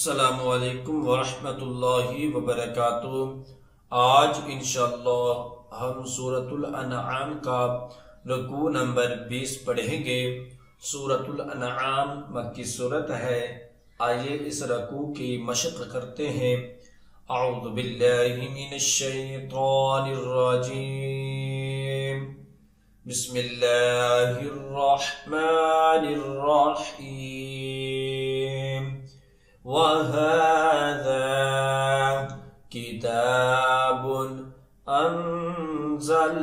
अस्सलामुअलैकुम वरहमतुल्लाहि वबरकातुह। आज इंशाअल्लाह हम सूरतुल अनआम का रुकू नंबर 20 पढ़ेंगे। सूरतुल अनआम मक्की सूरत है। आइए इस रुकू की मशक करते हैं। अऊज़ु बिल्लाहि मिनश शैतानिर रजीम। बिस्मिल्लाहिर रहमानिर रहीम। वहाज़ा किताबुन अंज़लनाहु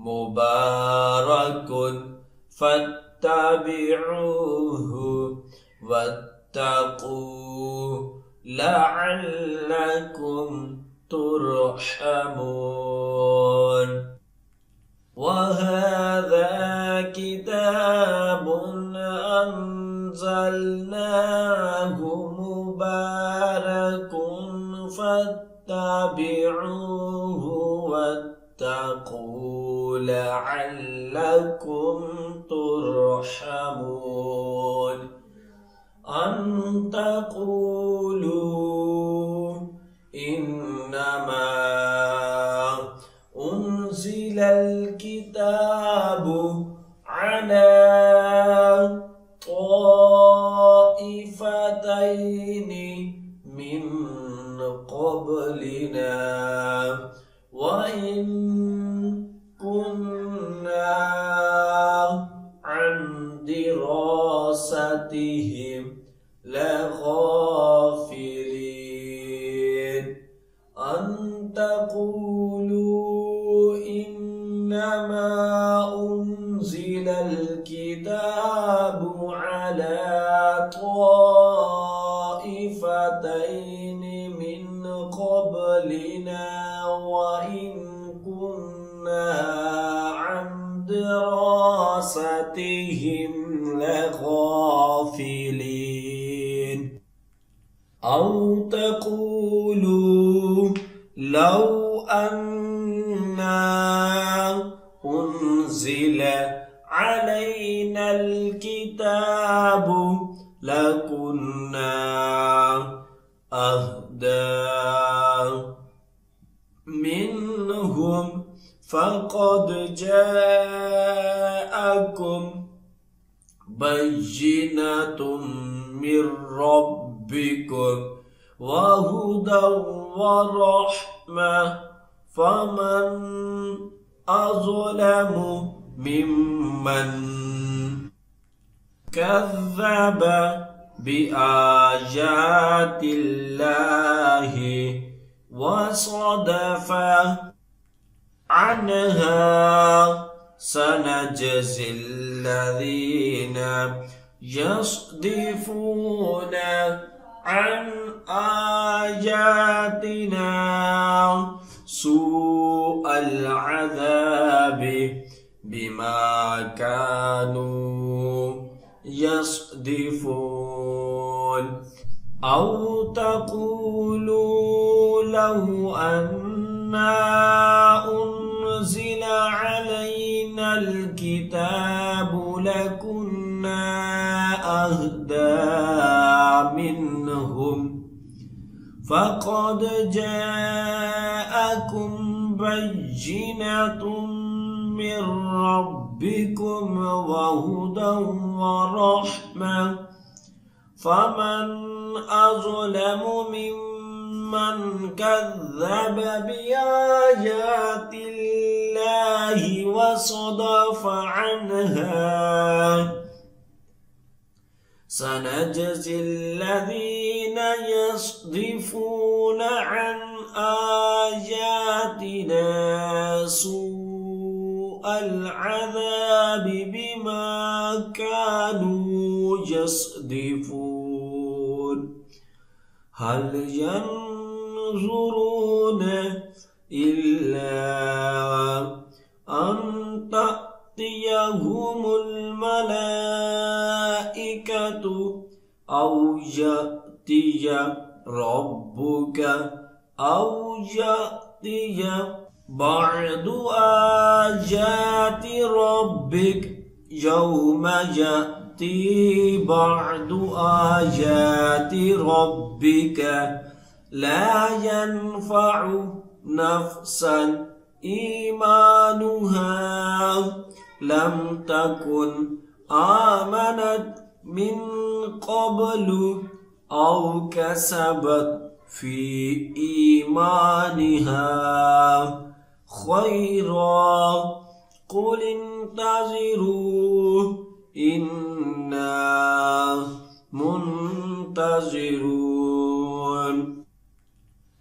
मुबारकुन फत्तबिऊहु वत्तकू लअल्लकुम तुरहमून। वहाज़ा किताबुन अंज़लनाहु मुबारकुन फत्तबिऊहु वत्तकू लअल्लकुम तुरहमून। अन तक़ूलू इन्नमा उन्ज़िलल किताबु अला ताइफ़तैनि मिन क़ब्लिना व इन कुन्ना अन दिरासतिहिम लग़ाफ़िलीन। अन तक़ूलू इन्नमा उन्ज़िलल किताबु अला ताइफ़तैनि मिन क़ब्लिना व इन कुन्ना अन दिरासतिहिम लग़ाफ़िलीन। औ तक़ूलू लौ अन्ना उन्ज़िल अलैनल किताबु लकुन्ना अहदा मिन्हुम फ़क़द जाअकुम बय्यिनतुम मिर रब्बिकुम व हुदन व रहमह फमन अज़लमु मिम्मन कज़्ज़ब बिआयातिल्लाहि व सदफ़ अन्हा। सनजज़िल्लज़ीन यस्दिफ़ून अन आयातिना सूअल अज़ाबि बिमा कानू यस्दिफ़ून। औ तक़ूलू लौ अन्ना उन्ज़िल अलैनल किताबु लकुन्ना अहदा मिन्हुम फ़क़द जाअकुम बय्यिनतुम मिर रब्बिकुम व हुदन व रहमह फमन अज़लमु मिम्मन कज़्ज़ब बिआयातिल्लाहि व सदफ़ अन्हा। सनजज़िल्लज़ीन यस्दिफ़ून अन आयातिना सूअल अज़ाबि बिमा कानू यस्दिफ़ून। हल यंज़ुरून इल्ला अन तअतियहुमुल मलाइकतु औ यअतिय रब्बुक औ यअतिय बअदु आयाति रब्बिक यौम يأتي بعد آيات ربك لا ينفع نفسا إيمانها لم تكن آمنت من قبل أو كسبت في إيمانها خيرا قل انتظروا إنا منتظرون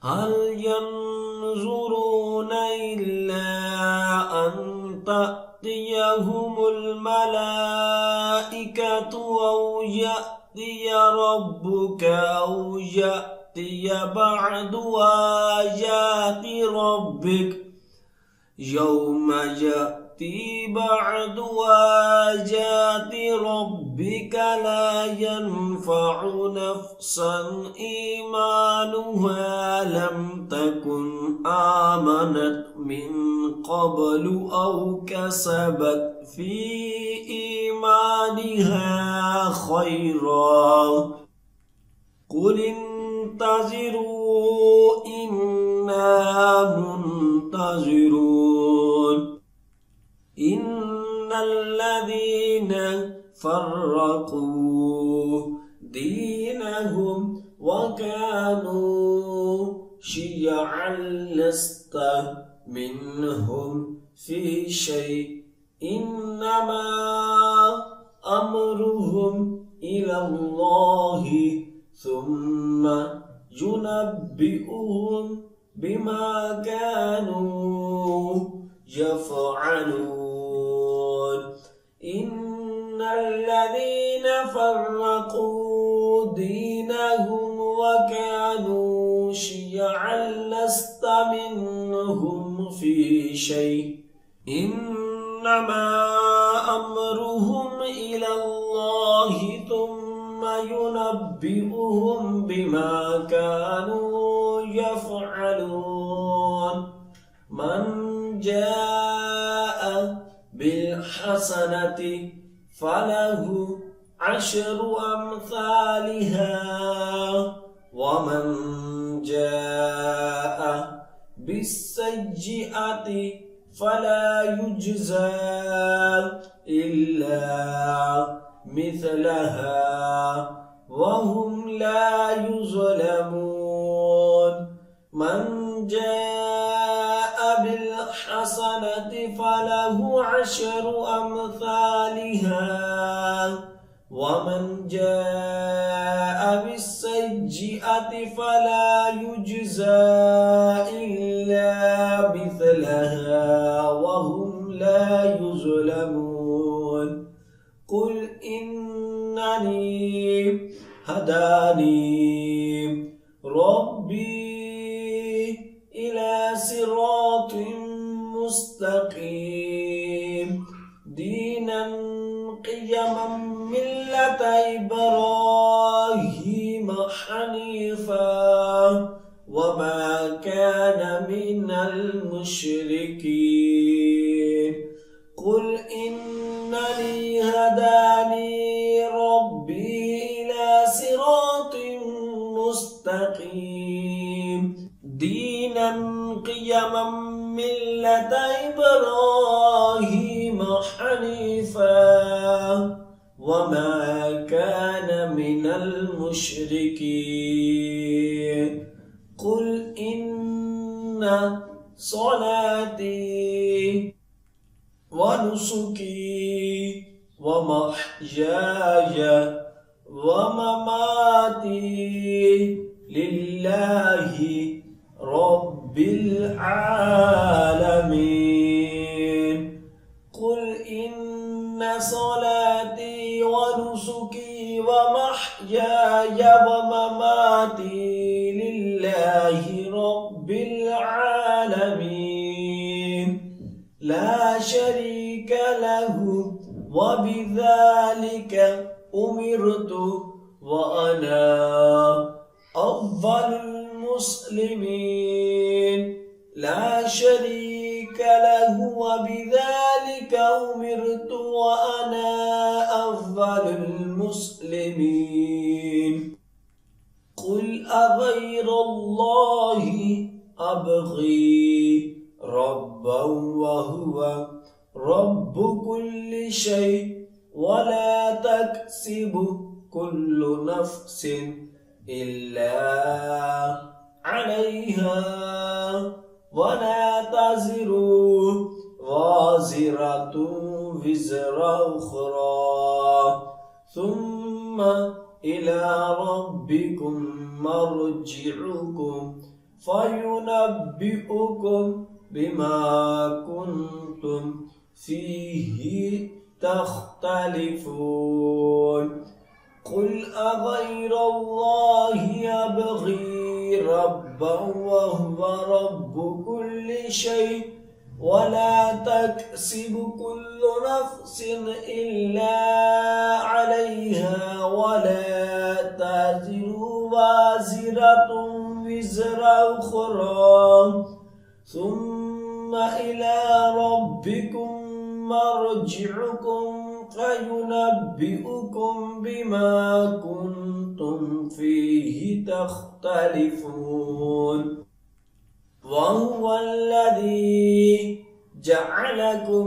هل ينظرون إلا أن تأتيهم الملائكة أو يأتي ربك أو يأتي بعد آيات ربك يوم يأتي بعد آيات ربك لا ينفع نفسا إيمانها لم تكن آمنت من قبل أو كسبت في إيمانها خيرا قل انتظروا إنا منتظرون إن الذين فرقوا دينهم وكانوا شيعا لست منهم في شيء إنما أمرهم إلى الله ثم ينبئهم بما كانوا يفعلون إن الذين فرقوا دينهم وكانوا شيعا لست منهم في شيء إنما أمرهم إلى الله ثم ينبئهم بما كانوا يفعلون من جاء بالحسنة فله 10 أمثالها ومن جاء بالسيئة فلا يجزى إلا مثلها وهم لا يظلمون من جاء بالحسنة فله 10 أمثالها ومن جاء بالسيئة فلا يجزى إلا مثلها وهم لا يظلمون قل إنني هداني ربي إلى صراط مستقيم دينا قيما ملة إبراهيم حنيفا وما كان من المشركين قل إنني هداني ربي إلى صراط مستقيم دينا قيما ملة إبراهيم حنيفا وما كان من المشركين قل إن صلاتي ونسكي ومحياي ومماتي لله رب العالمين قل إن صلاتي ونسكي ومحياي ومماتي لله رب العالمين لا شريك له وبذلك أمرت وأنا أفضل المسلمين لا شريك له وبذلك أمرت وأنا أفضل المسلمين قل أغير الله أبغي ربا وهو رب كل شيء ولا تكسب كل نفس إلا عليها ولا تزر وازرة وزر أخرى ثم إلى ربكم مرجعكم فينبئكم بما كنتم فيه تختلفون قل أغير الله أبغي ربا وهو رب كل شيء ولا تكسب كل نفس إلا عليها ولا تزر وازرة وزر أخرى ثم إلى ربكم مرجعكم فينبئكم بما كنتم فيه تختلفون وهو الذي جعلكم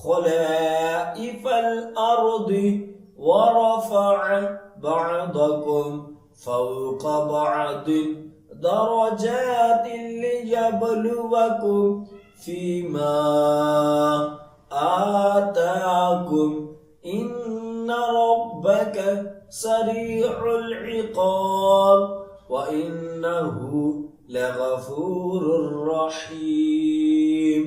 خلائف الأرض ورفع بعضكم فوق بعض درجات ليبلوكم فيما آتاكم إن ربك سريع العقاب وإنه لغفور رحيم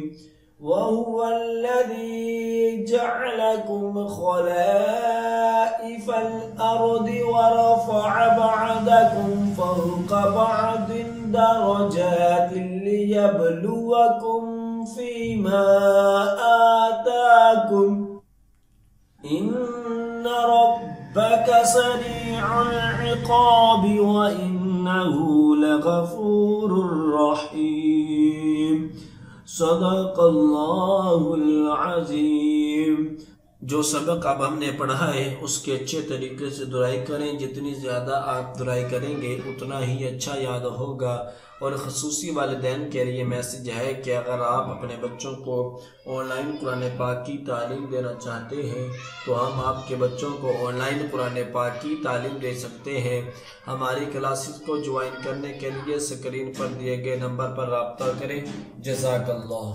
وهو الذي جعلكم خلائف الأرض ورفع بعضكم فوق بعض درجات ليبلوكم فيما آتاكم إن ربك سريع العقاب وإنه لغفور رحيم सदक़ अल्लाहुल अज़ीम। जो सबक अब हमने पढ़ा है उसके अच्छे तरीके से दुआई करें। जितनी ज़्यादा आप दुआई करेंगे उतना ही अच्छा याद होगा। और ख़ुसूसी वालिदैन के लिए मैसेज है कि अगर आप अपने बच्चों को ऑनलाइन कुरान पाक की तालीम देना चाहते हैं तो हम आपके बच्चों को ऑनलाइन कुरान पाक की तालीम दे सकते हैं। हमारी क्लासेस को ज्वाइन करने के लिए स्क्रीन पर दिए गए नंबर पर रब्ता करें। जज़ाकल्लाह।